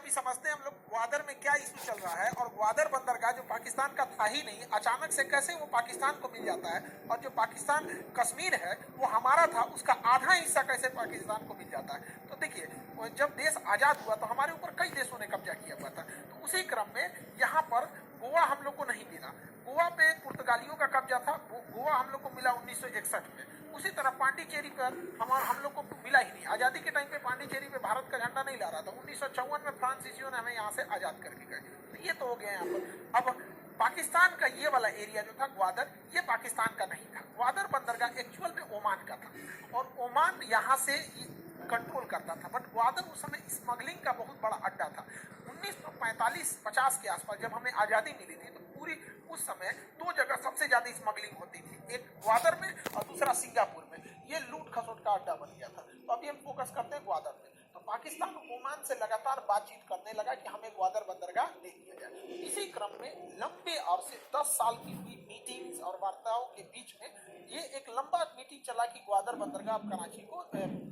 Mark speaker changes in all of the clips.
Speaker 1: अभी समझते हैं हम लोग ग्वादर में क्या इशू चल रहा है, और ग्वादर बंदरगाह जो पाकिस्तान का था ही नहीं, अचानक से कैसे वो पाकिस्तान को मिल जाता है, और जो पाकिस्तान कश्मीर है वो हमारा था, उसका आधा हिस्सा कैसे पाकिस्तान को मिल जाता है। तो देखिए, जब देश आजाद हुआ तो हमारे ऊपर कई देशों ने कब्जा किया हुआ था, तो उसी क्रम में यहाँ पर गोवा हम लोग को नहीं मिला। गोवा पे पुर्तगालियों का कब्जा था, गोवा हम लोग को मिला 1961 में। उसी तरह पांडिचेरी पर हम लोग को मिला ही नहीं। आजादी के टाइम पे पांडिचेरी पे भारत का झंडा नहीं ला रहा था। 1954 में फ्रांसीसियों ने हमें यहाँ से आजाद करके गए। तो ये तो हो गया यहाँ पर। अब पाकिस्तान का ये वाला एरिया जो था ग्वादर, ये पाकिस्तान का नहीं था। ग्वादर बंदरगाह एक्चुअल में ओमान का था, और ओमान यहाँ से कंट्रोल करता था। बट ग्वादर उस समय स्मगलिंग का बहुत बड़ा अड्डा था। 1945-50 के आसपास जब हमें आजादी मिली थी, तो पूरी उस समय दो जगह सबसे ज्यादा स्मगलिंग होती थी, एक ग्वादर में और दूसरा सिंगापुर में। ये लूट खसोट का अड्डा बन गया था। तो अभी हम फोकस करते हैं ग्वादर में। तो पाकिस्तान ओमान से लगातार बातचीत करने लगा कि हमें ग्वादर बंदरगाह दे दिया जाए। इसी क्रम में लंबे और से 10 साल की हुई मीटिंग्स और वार्ताओं के बीच में ये एक लंबा मीटिंग चला कि ग्वादर बंदरगाह कराची को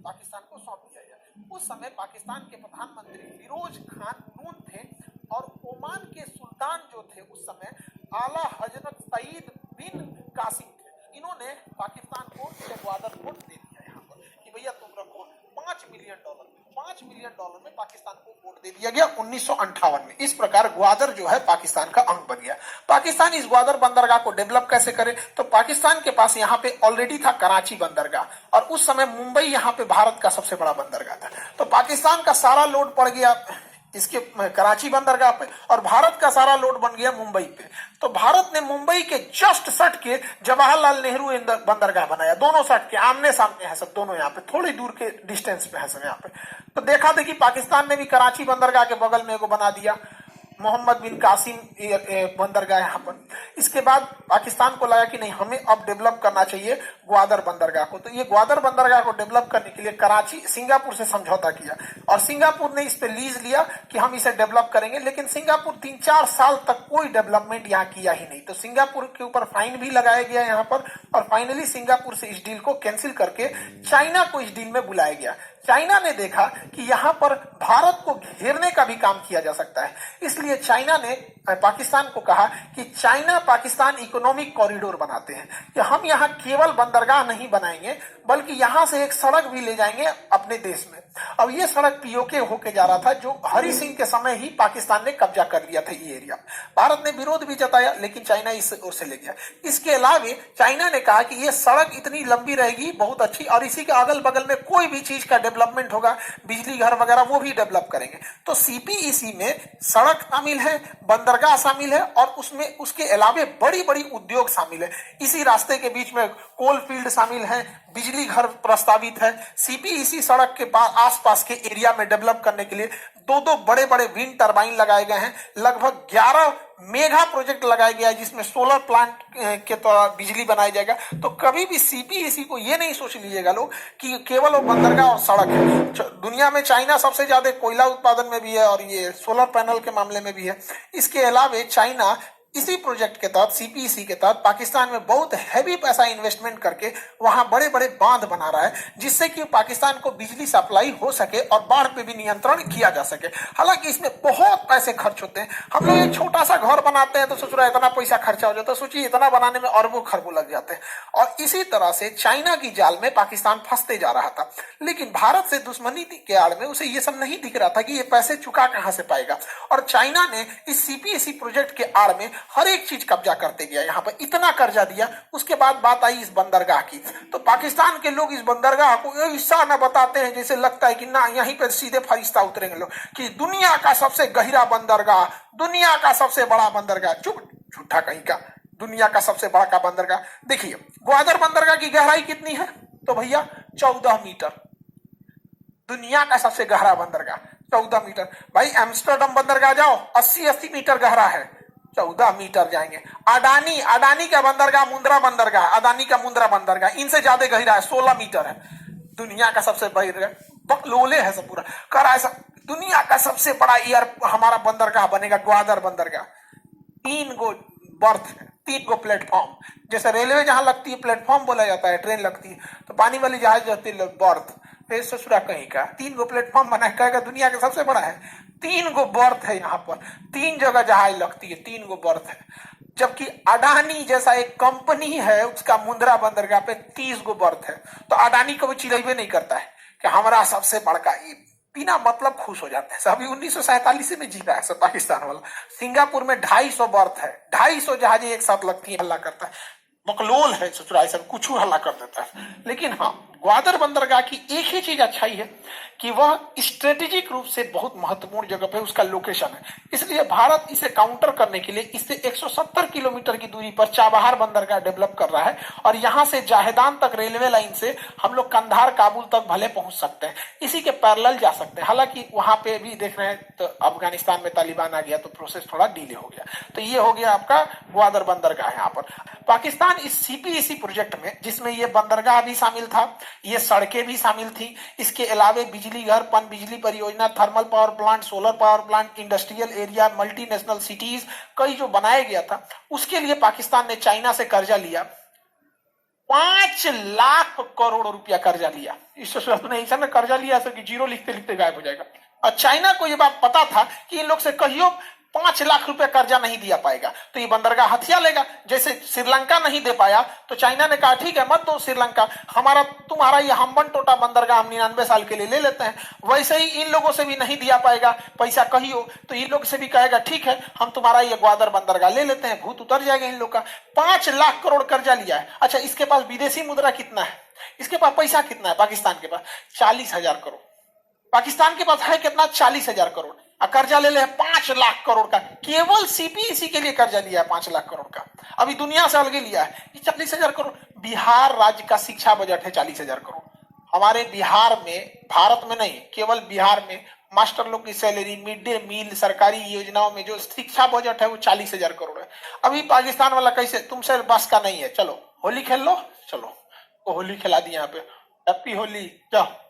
Speaker 1: पाकिस्तान को सौंप दिया जाए। उस समय पाकिस्तान के प्रधानमंत्री फिरोज खान नून थे, और ओमान के सुल्तान जो थे उस समय आला हजरत सईद बिन कासिम थे। इन्होंने पाकिस्तान को ग्वादर पोर्ट दे दिया यहाँ पर कि भैया तुम रखो। $5 मिलियन में पाकिस्तान को पोर्ट दे दिया गया 1958 में। इस प्रकार ग्वादर जो है पाकिस्तान का अंग बन गया। पाकिस्तान इस ग्वादर बंदरगाह को डेवलप कैसे करे, तो पाकिस्तान के पास यहाँ पे ऑलरेडी था कराची बंदरगाह, और उस समय मुंबई यहाँ पे भारत का सबसे बड़ा बंदरगाह था। तो पाकिस्तान का सारा लोड पड़ गया इसके कराची बंदरगाह पे, और भारत का सारा लोड बन गया मुंबई पे। तो भारत ने मुंबई के जस्ट सट के जवाहरलाल नेहरू बंदरगाह बनाया। दोनों सट के आमने सामने है सब, दोनों यहाँ पे थोड़ी दूर के डिस्टेंस पे है सब यहाँ पे। तो देखा देखी पाकिस्तान ने भी कराची बंदरगाह के बगल में एगो बना दिया, मोहम्मद बिन कासिम बंदरगाह यहाँ पर। इसके बाद पाकिस्तान को लगा कि नहीं, हमें अब डेवलप करना चाहिए ग्वादर बंदरगाह को। तो ये ग्वादर बंदरगाह को डेवलप करने के लिए कराची सिंगापुर से समझौता किया, और सिंगापुर ने इस पे लीज लिया कि हम इसे डेवलप करेंगे। लेकिन सिंगापुर 3-4 साल तक कोई डेवलपमेंट यहाँ किया ही नहीं। तो सिंगापुर के ऊपर फाइन भी लगाया गया यहाँ पर, और फाइनली सिंगापुर से इस डील को कैंसिल करके चाइना को इस डील में बुलाया गया। चाइना ने देखा कि यहाँ पर भारत को घेरने का भी काम किया जा सकता है, इसलिए चाइना ने पाकिस्तान को कहा कि चाइना पाकिस्तान इकोनॉमिक कॉरिडोर बनाते हैं, कि हम यहाँ केवल बंदरगाह नहीं बनाएंगे बल्कि यहाँ से एक सड़क भी ले जाएंगे अपने देश में। अब ये सड़क पीओके होके जा रहा था, जो हरि सिंह के समय ही पाकिस्तान ने कब्जा कर लिया था ये एरिया। भारत ने विरोध भी जताया, लेकिन चाइना इस ओर से ले गया। इसके अलावा चाइना ने कहा कि ये सड़क इतनी लंबी रहेगी, बहुत अच्छी, और इसी के अगल बगल में कोई भी चीज का डेवलपमेंट होगा, बिजली घर वगैरह, वो भी डेवलप करेंगे। तो सीपीईसी में सड़क शामिल है, बंदरगाह शामिल है, और उसमें उसके अलावा बड़ी बड़ी उद्योग शामिल है। इसी रास्ते के बीच में कोल फील्ड शामिल है, बिजली घर प्रस्तावित है। सीपीईसी सड़क के आसपास के एरिया में डेवलप करने के लिए दो बड़े बड़े विंड टरबाइन लगाए गए हैं। लगभग 11 मेगा प्रोजेक्ट लगाया गया है, जिसमें सोलर प्लांट के द्वारा बिजली बनाया जाएगा। तो कभी भी सीपीईसी को ये नहीं सोच लीजिएगा लोग कि केवल वो बंदरगाह और सड़क है। दुनिया में चाइना सबसे ज्यादा कोयला उत्पादन में भी है, और ये सोलर पैनल के मामले में भी है। इसके अलावा चाइना इसी प्रोजेक्ट के तहत, सीपीईसी के तहत, पाकिस्तान में बहुत हैवी पैसा इन्वेस्टमेंट करके वहां बड़े बड़े बांध बना रहा है, जिससे कि पाकिस्तान को बिजली सप्लाई हो सके और बाढ़ पे भी नियंत्रण किया जा सके। हालांकि इसमें बहुत पैसे खर्च होते हैं। हम लोग एक छोटा सा घर बनाते हैं तो सोच रहे हैं इतना पैसा खर्चा हो जाता है, सोचिए इतना बनाने में अरबों खरबों लग जाते हैं। और इसी तरह से चाइना की जाल में पाकिस्तान फंसते जा रहा था। लेकिन भारत से दुश्मनी के आड़ में उसे ये सब नहीं दिख रहा था कि ये पैसे चुका कहां से पाएगा। और चाइना ने इस सीपीईसी प्रोजेक्ट के आड़ में हर एक चीज कब्जा करते गया, यहाँ पर इतना कर्जा दिया। उसके बाद बात आई इस बंदरगाह की, तो पाकिस्तान के लोग इस बंदरगाह को ऐसा न बताते हैं जैसे लगता है कि ना यहीं पर सीधे फरिश्ता उतरेंगे लोग, कि दुनिया का सबसे गहरा बंदरगाह, दुनिया का सबसे बड़ा बंदरगाह। चुप, झूठा कहीं का, दुनिया का सबसे बड़ा का बंदरगाह। देखिए ग्वादर बंदरगाह की गहराई कितनी है, तो भैया 14 मीटर। दुनिया का सबसे गहरा बंदरगाह 14 मीटर। भाई एम्स्टर्डम बंदरगाह जाओ, 80-80 मीटर गहरा है, 14 मीटर जाएंगे। अडानी का बंदरगाह, मुंद्रा बंदरगाह, अदानी का मुंद्रा बंदरगाह, इनसे ज्यादा गहरा है, 16 मीटर है। दुनिया का सबसे बड़ा बकलोले है सब पूरा करा ऐसा। दुनिया का सबसे बड़ा हमारा बंदरगाह बनेगा ग्वादर बंदरगाह। 3 गो बर्थ है, 3 गो प्लेटफॉर्म, जैसे रेलवे जहां लगती है प्लेटफॉर्म बोला जाता है, ट्रेन लगती है, तो पानी वाली जहाज रहती है बर्थ। ससुरा कहीं का 3 गो प्लेटफॉर्म बना, कहेगा दुनिया का सबसे बड़ा है। 3 गो बर्थ है यहाँ पर, 3 जगह जहाज लगती है, 3 गो बर्थ है। जबकि अडानी जैसा एक कंपनी है, उसका मुंद्रा बंदरगाह पे 30 गो बर्थ है। तो अडानी को भी चिल्लाइबे नहीं करता है कि हमारा सबसे बड़का, बिना मतलब खुश हो जाते हैं। अभी 1947 में जीता है सब पाकिस्तान वाला। सिंगापुर में 250 बर्थ है, 250 जहाजें एक साथ लगती है, हल्ला करता है। मकलोल है ससुराल, सब कुछ हल्ला कर देता है। लेकिन हाँ, ग्वादर बंदरगाह की एक ही चीज अच्छाई है कि वह स्ट्रेटेजिक रूप से बहुत महत्वपूर्ण जगह पे उसका लोकेशन है। इसलिए भारत इसे काउंटर करने के लिए इससे 170 किलोमीटर की दूरी पर चाबहार बंदरगाह डेवलप कर रहा है। और यहाँ से जाहेदान तक रेलवे लाइन से हम लोग कंधार काबुल तक भले पहुंच सकते हैं, इसी के पैरेलल जा सकते हैं। हालांकि वहां पे भी देख रहे हैं तो अफगानिस्तान में तालिबान आ गया तो प्रोसेस थोड़ा डिले हो गया। तो ये हो गया आपका ग्वादर बंदरगाह। यहाँ पर पाकिस्तान इस सीपीईसी प्रोजेक्ट में, जिसमें ये बंदरगाह भी शामिल था, ये सड़कें भी शामिल थी, इसके अलावे बिजली घर, पन बिजली परियोजना, thermal power plant, solar power plant, industrial area, multinational cities कई जो बनाया गया था, उसके लिए पाकिस्तान ने चाइना से कर्जा लिया। 5 लाख करोड़ रुपया कर्जा लिया। इस ऐसा में कर्जा लिया ऐसा कि जीरो लिखते लिखते गायब हो जाएगा। और चाइना को ये बात पता था कि इन लोग से कहियो 5 लाख रुपया कर्जा नहीं दिया पाएगा तो ये बंदरगाह हथिया लेगा। जैसे श्रीलंका नहीं दे पाया तो चाइना ने कहा ठीक है मत दो श्रीलंका, हमारा तुम्हारा ये हम्बन टोटा बंदरगाह हम 99 साल के लिए ले लेते हैं। वैसे ही इन लोगों से भी नहीं दिया पाएगा पैसा कहियो तो इन लोग से भी कहेगा ठीक है हम तुम्हारा ये ग्वादर बंदरगाह ले लेते हैं, भूत उतर जाएगा इन लोग का। 5 लाख करोड़ कर्जा लिया है। अच्छा, इसके पास विदेशी मुद्रा कितना है, इसके पास पैसा कितना है? पाकिस्तान के पास 40,000 करोड़। पाकिस्तान के पास है कितना? 40,000 करोड़। कर्जा ले ले 5 लाख करोड़ का, केवल सीपीईसी के लिए कर्जा लिया है 5 लाख करोड़ का। अभी दुनिया से अलगे लिया है 40,000 करोड़। बिहार राज्य का शिक्षा बजट है 40,000 करोड़। हमारे बिहार में, भारत में नहीं, केवल बिहार में मास्टर लोग की सैलरी, मिड डे मील, सरकारी योजनाओं में जो शिक्षा बजट है वो 40,000 करोड़ है। अभी पाकिस्तान वाला कैसे, तुमसे बस का नहीं है, चलो होली खेल लो, चलो तो होली खिला दी यहाँ पे, हैप्पी होली, जाओ।